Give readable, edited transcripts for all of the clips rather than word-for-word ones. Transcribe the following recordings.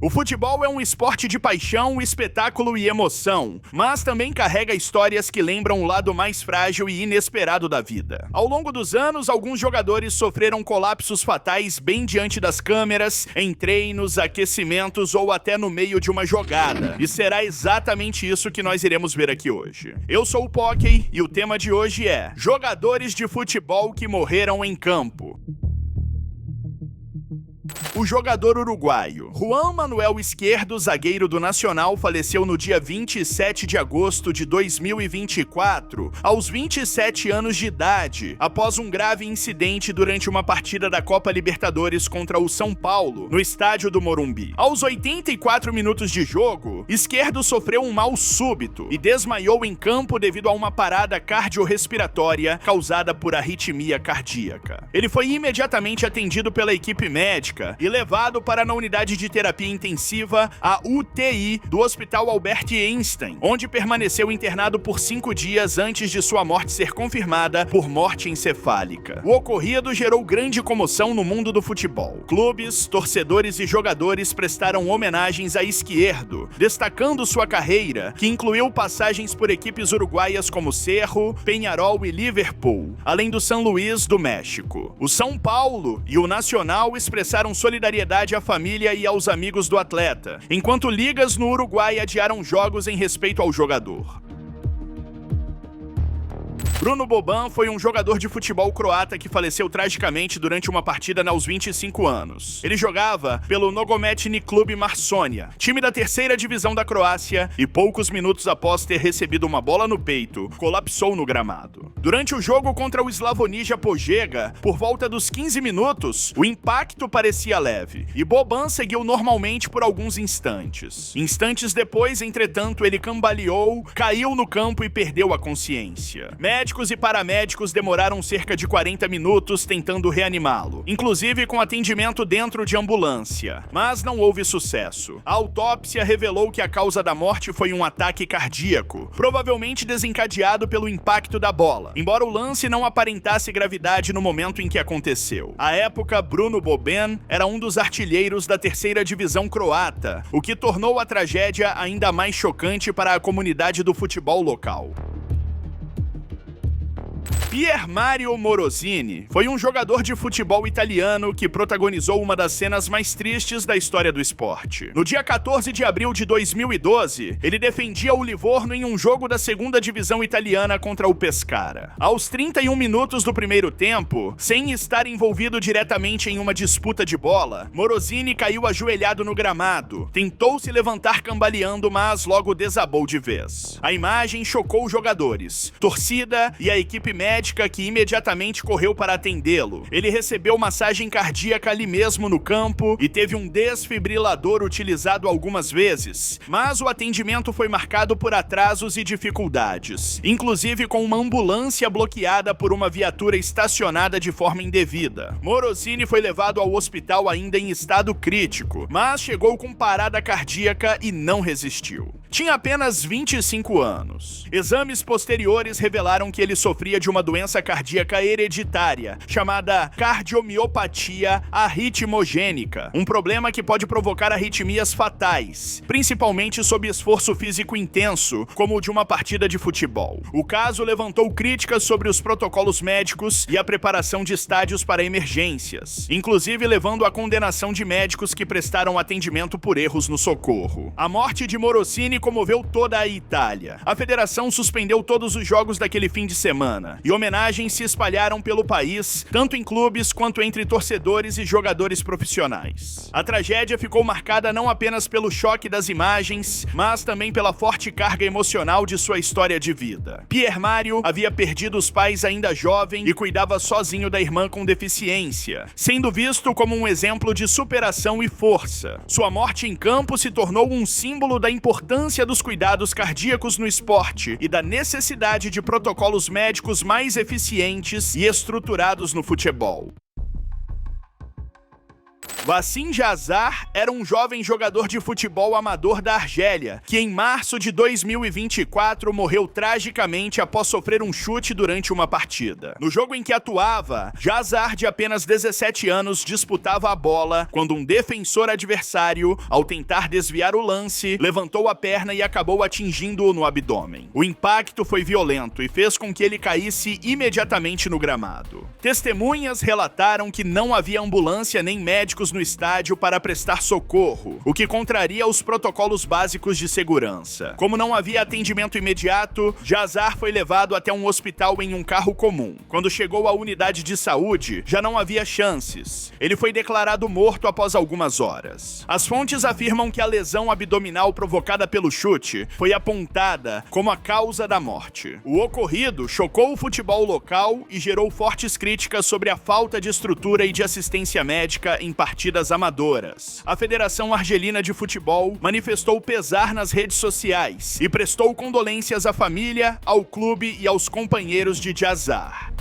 O futebol é um esporte de paixão, espetáculo e emoção, mas também carrega histórias que lembram o lado mais frágil e inesperado da vida. Ao longo dos anos, alguns jogadores sofreram colapsos fatais bem diante das câmeras, em treinos, aquecimentos ou até no meio de uma jogada. E será exatamente isso que nós iremos ver aqui hoje. Eu sou o Poké e o tema de hoje é jogadores de futebol que morreram em campo. O jogador uruguaio Juan Manuel Izquierdo, zagueiro do Nacional, faleceu no dia 27 de agosto de 2024, aos 27 anos de idade, após um grave incidente durante uma partida da Copa Libertadores contra o São Paulo, no estádio do Morumbi. Aos 84 minutos de jogo, Izquierdo sofreu um mal súbito e desmaiou em campo devido a uma parada cardiorrespiratória causada por arritmia cardíaca. Ele foi imediatamente atendido pela equipe médica e levado para na unidade de terapia intensiva, a UTI, do Hospital Albert Einstein, onde permaneceu internado por 5 dias antes de sua morte ser confirmada por morte encefálica. O ocorrido gerou grande comoção no mundo do futebol. Clubes, torcedores e jogadores prestaram homenagens a Izquierdo, destacando sua carreira, que incluiu passagens por equipes uruguaias como Cerro, Peñarol e Liverpool, além do San Luis do México. O São Paulo e o Nacional expressaram solidariedade à família e aos amigos do atleta, enquanto ligas no Uruguai adiaram jogos em respeito ao jogador. Bruno Boban foi um jogador de futebol croata que faleceu tragicamente durante uma partida aos 25 anos. Ele jogava pelo Nogometni Club Marsónia, time da terceira divisão da Croácia, e poucos minutos após ter recebido uma bola no peito, colapsou no gramado. Durante o jogo contra o Slavonija Požega, por volta dos 15 minutos, o impacto parecia leve, e Boban seguiu normalmente por alguns instantes. Instantes depois, entretanto, ele cambaleou, caiu no campo e perdeu a consciência. Médicos e paramédicos demoraram cerca de 40 minutos tentando reanimá-lo, inclusive com atendimento dentro de ambulância, mas não houve sucesso. A autópsia revelou que a causa da morte foi um ataque cardíaco, provavelmente desencadeado pelo impacto da bola, embora o lance não aparentasse gravidade no momento em que aconteceu. À época, Bruno Boban era um dos artilheiros da terceira divisão croata, o que tornou a tragédia ainda mais chocante para a comunidade do futebol local. Pier Mario Morosini foi um jogador de futebol italiano que protagonizou uma das cenas mais tristes da história do esporte. No dia 14 de abril de 2012, ele defendia o Livorno em um jogo da segunda divisão italiana contra o Pescara. Aos 31 minutos do primeiro tempo, sem estar envolvido diretamente em uma disputa de bola, Morosini caiu ajoelhado no gramado, tentou se levantar cambaleando, mas logo desabou de vez. A imagem chocou os jogadores, torcida e a equipe médica que imediatamente correu para atendê-lo. Ele recebeu massagem cardíaca ali mesmo no campo e teve um desfibrilador utilizado algumas vezes, mas o atendimento foi marcado por atrasos e dificuldades, inclusive com uma ambulância bloqueada por uma viatura estacionada de forma indevida. Morosini foi levado ao hospital ainda em estado crítico, mas chegou com parada cardíaca e não resistiu. Tinha apenas 25 anos. Exames posteriores revelaram que ele sofria de uma doença cardíaca hereditária, chamada cardiomiopatia arritmogênica, um problema que pode provocar arritmias fatais, principalmente sob esforço físico intenso, como o de uma partida de futebol. O caso levantou críticas sobre os protocolos médicos e a preparação de estádios para emergências, inclusive levando à condenação de médicos que prestaram atendimento por erros no socorro. A morte de Morosini comoveu toda a Itália. A federação suspendeu todos os jogos daquele fim de semana, e homenagens se espalharam pelo país, tanto em clubes quanto entre torcedores e jogadores profissionais. A tragédia ficou marcada não apenas pelo choque das imagens, mas também pela forte carga emocional de sua história de vida. Pier Mario havia perdido os pais ainda jovem e cuidava sozinho da irmã com deficiência, sendo visto como um exemplo de superação e força. Sua morte em campo se tornou um símbolo da importância dos cuidados cardíacos no esporte e da necessidade de protocolos médicos mais eficientes e estruturados no futebol. Wassim Jazar era um jovem jogador de futebol amador da Argélia, que em março de 2024 morreu tragicamente após sofrer um chute durante uma partida. No jogo em que atuava, Jazar, de apenas 17 anos, disputava a bola quando um defensor adversário, ao tentar desviar o lance, levantou a perna e acabou atingindo-o no abdômen. O impacto foi violento e fez com que ele caísse imediatamente no gramado. Testemunhas relataram que não havia ambulância nem médicos no estádio para prestar socorro, o que contraria os protocolos básicos de segurança. Como não havia atendimento imediato, Jazar foi levado até um hospital em um carro comum. Quando chegou à unidade de saúde, já não havia chances. Ele foi declarado morto após algumas horas. As fontes afirmam que a lesão abdominal provocada pelo chute foi apontada como a causa da morte. O ocorrido chocou o futebol local e gerou fortes críticas sobre a falta de estrutura e de assistência médica em partidas amadoras. A Federação Argelina de Futebol manifestou pesar nas redes sociais e prestou condolências à família, ao clube e aos companheiros de Jazar.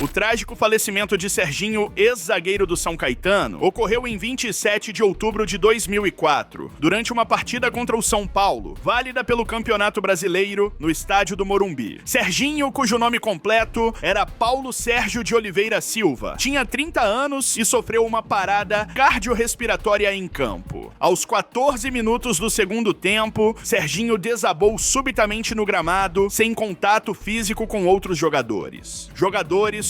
O trágico falecimento de Serginho, ex-zagueiro do São Caetano, ocorreu em 27 de outubro de 2004, durante uma partida contra o São Paulo, válida pelo Campeonato Brasileiro, no estádio do Morumbi. Serginho, cujo nome completo era Paulo Sérgio de Oliveira Silva, tinha 30 anos e sofreu uma parada cardiorrespiratória em campo. Aos 14 minutos do segundo tempo, Serginho desabou subitamente no gramado, sem contato físico com outros jogadores.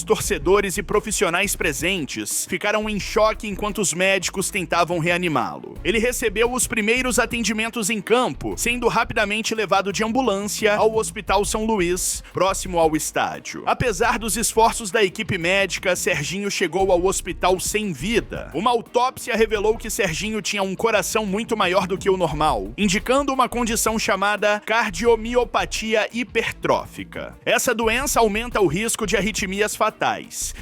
Torcedores e profissionais presentes ficaram em choque enquanto os médicos tentavam reanimá-lo. Ele recebeu os primeiros atendimentos em campo, sendo rapidamente levado de ambulância ao Hospital São Luís, próximo ao estádio. Apesar dos esforços da equipe médica, Serginho chegou ao hospital sem vida. Uma autópsia revelou que Serginho tinha um coração muito maior do que o normal, indicando uma condição chamada cardiomiopatia hipertrófica. Essa doença aumenta o risco de arritmias fatais,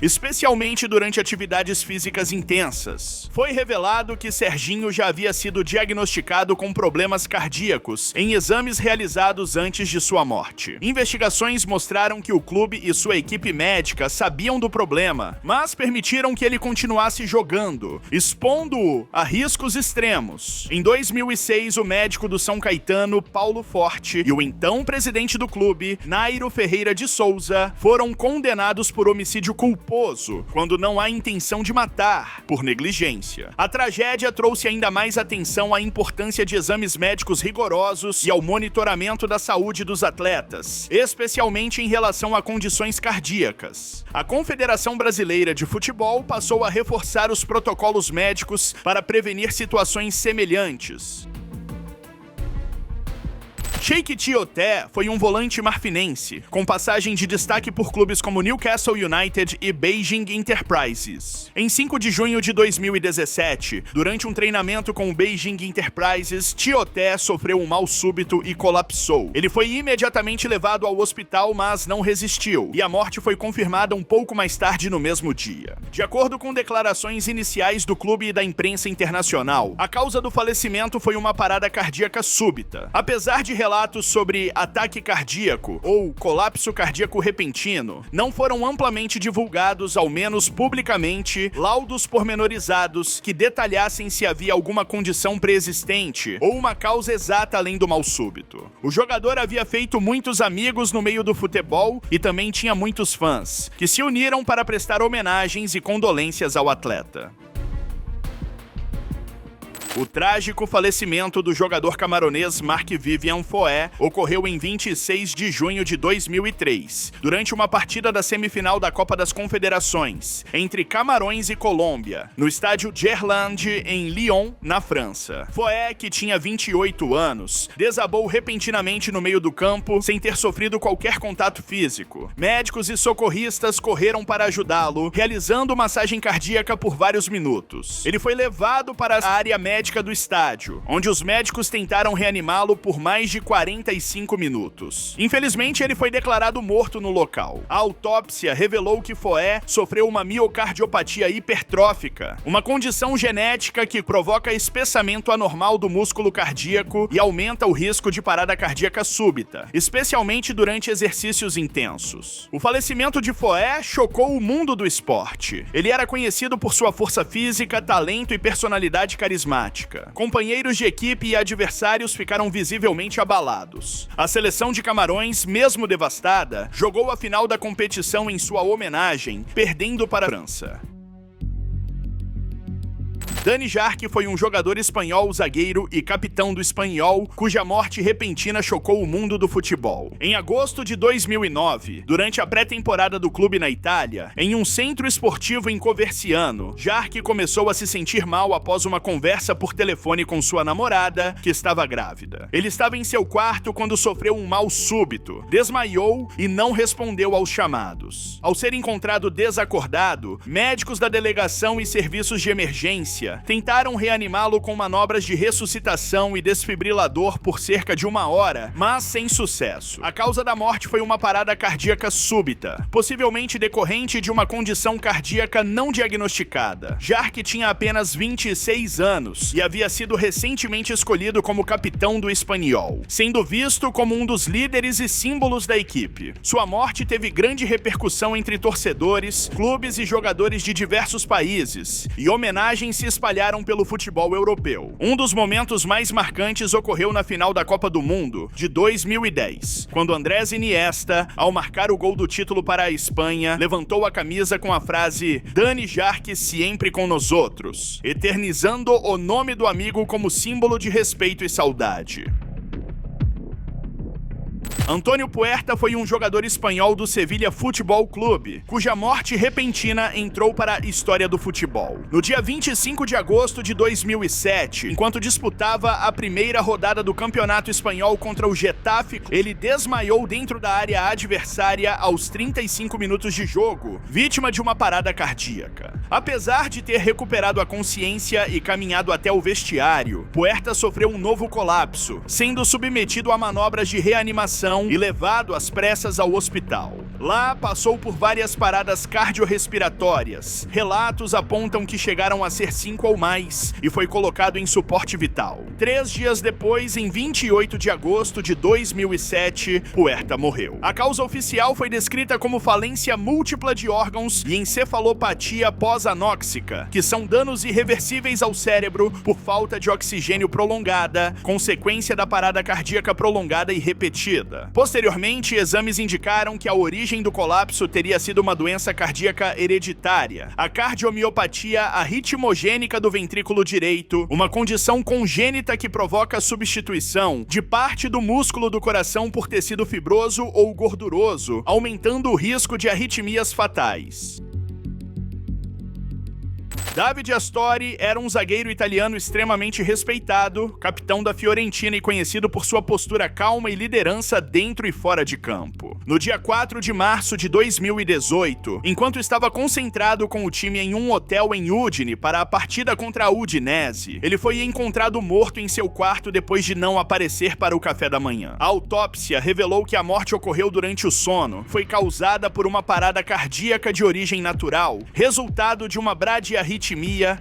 especialmente durante atividades físicas intensas. Foi revelado que Serginho já havia sido diagnosticado com problemas cardíacos em exames realizados antes de sua morte. Investigações mostraram que o clube e sua equipe médica sabiam do problema, mas permitiram que ele continuasse jogando, expondo-o a riscos extremos. Em 2006, o médico do São Caetano, Paulo Forte, e o então presidente do clube, Nairo Ferreira de Souza, foram condenados por homicídio culposo, quando não há intenção de matar, por negligência. A tragédia trouxe ainda mais atenção à importância de exames médicos rigorosos e ao monitoramento da saúde dos atletas, especialmente em relação a condições cardíacas. A Confederação Brasileira de Futebol passou a reforçar os protocolos médicos para prevenir situações semelhantes. Cheikh Tioté foi um volante marfinense, com passagem de destaque por clubes como Newcastle United e Beijing Enterprises. Em 5 de junho de 2017, durante um treinamento com o Beijing Enterprises, Tioté sofreu um mal súbito e colapsou. Ele foi imediatamente levado ao hospital, mas não resistiu, e a morte foi confirmada um pouco mais tarde no mesmo dia. De acordo com declarações iniciais do clube e da imprensa internacional, a causa do falecimento foi uma parada cardíaca súbita. Apesar de relatos sobre ataque cardíaco ou colapso cardíaco repentino, não foram amplamente divulgados, ao menos publicamente, laudos pormenorizados que detalhassem se havia alguma condição pré-existente ou uma causa exata além do mal súbito. O jogador havia feito muitos amigos no meio do futebol e também tinha muitos fãs, que se uniram para prestar homenagens e condolências ao atleta. O trágico falecimento do jogador camaronês Marc-Vivien Foé ocorreu em 26 de junho de 2003, durante uma partida da semifinal da Copa das Confederações, entre Camarões e Colômbia, no estádio Gerland, em Lyon, na França. Foé, que tinha 28 anos, desabou repentinamente no meio do campo, sem ter sofrido qualquer contato físico. Médicos e socorristas correram para ajudá-lo, realizando massagem cardíaca por vários minutos. Ele foi levado para a área médica médica do estádio, onde os médicos tentaram reanimá-lo por mais de 45 minutos. Infelizmente, ele foi declarado morto no local. A autópsia revelou que Foé sofreu uma miocardiopatia hipertrófica, uma condição genética que provoca espessamento anormal do músculo cardíaco e aumenta o risco de parada cardíaca súbita, especialmente durante exercícios intensos. O falecimento de Foé chocou o mundo do esporte. Ele era conhecido por sua força física, talento e personalidade carismática. Companheiros de equipe e adversários ficaram visivelmente abalados. A seleção de Camarões, mesmo devastada, jogou a final da competição em sua homenagem, perdendo para a França. Dani Jarque foi um jogador espanhol, zagueiro e capitão do Espanhol, cuja morte repentina chocou o mundo do futebol. Em agosto de 2009, durante a pré-temporada do clube na Itália, em um centro esportivo em Coverciano, Jarque começou a se sentir mal após uma conversa por telefone com sua namorada, que estava grávida. Ele estava em seu quarto quando sofreu um mal súbito, desmaiou e não respondeu aos chamados. Ao ser encontrado desacordado, médicos da delegação e serviços de emergência tentaram reanimá-lo com manobras de ressuscitação e desfibrilador por cerca de 1 hora, mas sem sucesso. A causa da morte foi uma parada cardíaca súbita, possivelmente decorrente de uma condição cardíaca não diagnosticada. Jarque tinha apenas 26 anos e havia sido recentemente escolhido como capitão do Espanhol, sendo visto como um dos líderes e símbolos da equipe. Sua morte teve grande repercussão entre torcedores, clubes e jogadores de diversos países, e homenagens se espalharam pelo futebol europeu. Um dos momentos mais marcantes ocorreu na final da Copa do Mundo de 2010, quando Andrés Iniesta, ao marcar o gol do título para a Espanha, levantou a camisa com a frase "Dani Jarque sempre com nós outros", eternizando o nome do amigo como símbolo de respeito e saudade. Antônio Puerta foi um jogador espanhol do Sevilla Futebol Clube, cuja morte repentina entrou para a história do futebol. No dia 25 de agosto de 2007, enquanto disputava a primeira rodada do Campeonato Espanhol contra o Getafe, ele desmaiou dentro da área adversária aos 35 minutos de jogo, vítima de uma parada cardíaca. Apesar de ter recuperado a consciência e caminhado até o vestiário, Puerta sofreu um novo colapso, sendo submetido a manobras de reanimação e levado às pressas ao hospital. Lá, passou por várias paradas cardiorrespiratórias. Relatos apontam que chegaram a ser 5 ou mais e foi colocado em suporte vital. 3 dias depois, em 28 de agosto de 2007, Puerta morreu. A causa oficial foi descrita como falência múltipla de órgãos e encefalopatia pós-anóxica, que são danos irreversíveis ao cérebro por falta de oxigênio prolongada, consequência da parada cardíaca prolongada e repetida. Posteriormente, exames indicaram que a origem do colapso teria sido uma doença cardíaca hereditária, a cardiomiopatia arritmogênica do ventrículo direito, uma condição congênita que provoca a substituição de parte do músculo do coração por tecido fibroso ou gorduroso, aumentando o risco de arritmias fatais. Davide Astori era um zagueiro italiano extremamente respeitado, capitão da Fiorentina e conhecido por sua postura calma e liderança dentro e fora de campo. No dia 4 de março de 2018, enquanto estava concentrado com o time em um hotel em Udine para a partida contra a Udinese, ele foi encontrado morto em seu quarto depois de não aparecer para o café da manhã. A autópsia revelou que a morte ocorreu durante o sono, foi causada por uma parada cardíaca de origem natural, resultado de uma bradiarritmia,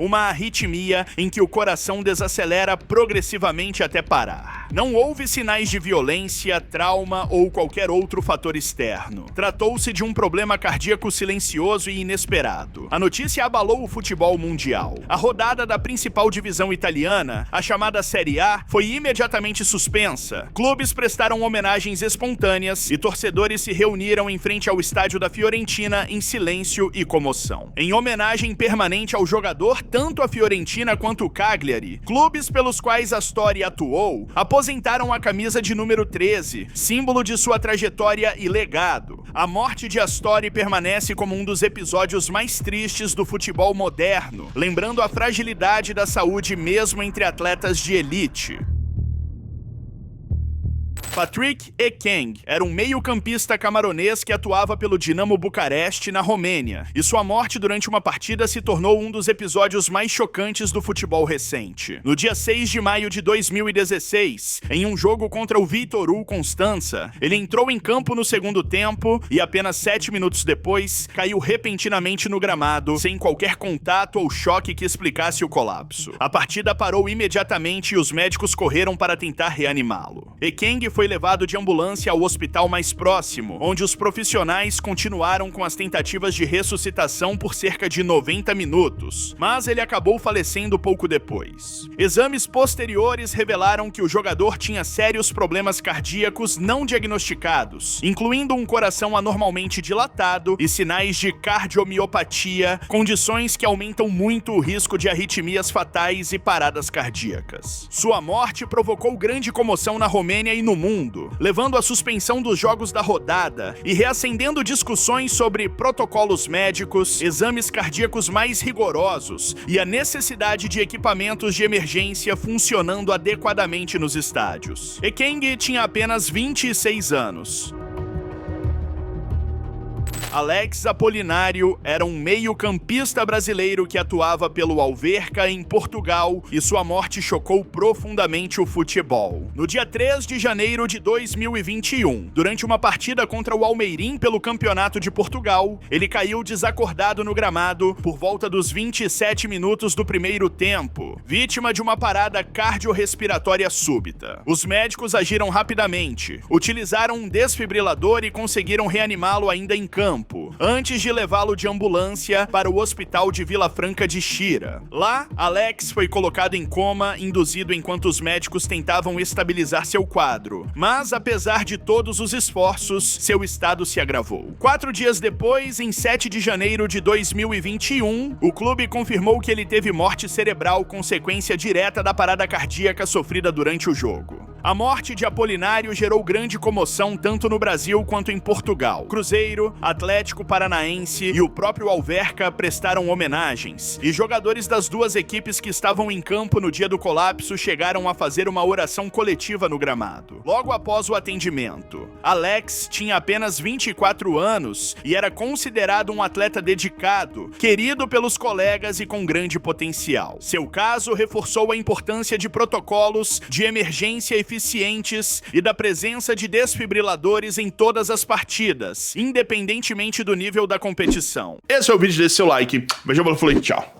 uma arritmia em que o coração desacelera progressivamente até parar. Não houve sinais de violência, trauma ou qualquer outro fator externo. Tratou-se de um problema cardíaco silencioso e inesperado. A notícia abalou o futebol mundial. A rodada da principal divisão italiana, a chamada Série A, foi imediatamente suspensa. Clubes prestaram homenagens espontâneas e torcedores se reuniram em frente ao estádio da Fiorentina em silêncio e comoção. Em homenagem permanente ao jogador, tanto a Fiorentina quanto o Cagliari, clubes pelos quais Astori atuou, aposentaram a camisa de número 13, símbolo de sua trajetória e legado. A morte de Astori permanece como um dos episódios mais tristes do futebol moderno, lembrando a fragilidade da saúde mesmo entre atletas de elite. Patrick Ekeng era um meio-campista camaronês que atuava pelo Dinamo Bucareste, na Romênia, e sua morte durante uma partida se tornou um dos episódios mais chocantes do futebol recente. No dia 6 de maio de 2016, em um jogo contra o Viitorul Constanța, ele entrou em campo no segundo tempo e apenas 7 minutos depois caiu repentinamente no gramado, sem qualquer contato ou choque que explicasse o colapso. A partida parou imediatamente e os médicos correram para tentar reanimá-lo. Ekeng foi levado de ambulância ao hospital mais próximo, onde os profissionais continuaram com as tentativas de ressuscitação por cerca de 90 minutos, mas ele acabou falecendo pouco depois. Exames posteriores revelaram que o jogador tinha sérios problemas cardíacos não diagnosticados, incluindo um coração anormalmente dilatado e sinais de cardiomiopatia, condições que aumentam muito o risco de arritmias fatais e paradas cardíacas. Sua morte provocou grande comoção na Romênia e no mundo, levando à suspensão dos jogos da rodada e reacendendo discussões sobre protocolos médicos, exames cardíacos mais rigorosos e a necessidade de equipamentos de emergência funcionando adequadamente nos estádios. Ekeng tinha apenas 26 anos. Alex Apolinário era um meio-campista brasileiro que atuava pelo Alverca, em Portugal, e sua morte chocou profundamente o futebol. No dia 3 de janeiro de 2021, durante uma partida contra o Almeirim pelo Campeonato de Portugal, ele caiu desacordado no gramado por volta dos 27 minutos do primeiro tempo, vítima de uma parada cardiorrespiratória súbita. Os médicos agiram rapidamente, utilizaram um desfibrilador e conseguiram reanimá-lo ainda em campo, antes de levá-lo de ambulância para o hospital de Vila Franca de Xira. Lá, Alex foi colocado em coma, induzido enquanto os médicos tentavam estabilizar seu quadro. Mas, apesar de todos os esforços, seu estado se agravou. 4 dias depois, em 7 de janeiro de 2021, o clube confirmou que ele teve morte cerebral, consequência direta da parada cardíaca sofrida durante o jogo. A morte de Apolinário gerou grande comoção tanto no Brasil quanto em Portugal. Cruzeiro, Atlético Paranaense e o próprio Alverca prestaram homenagens, e jogadores das duas equipes que estavam em campo no dia do colapso chegaram a fazer uma oração coletiva no gramado. Logo após o atendimento, Alex tinha apenas 24 anos e era considerado um atleta dedicado, querido pelos colegas e com grande potencial. Seu caso reforçou a importância de protocolos de emergência eficientes e da presença de desfibriladores em todas as partidas, independentemente do nível da competição. Esse é o vídeo, deixe seu like. Beijão, falou e tchau.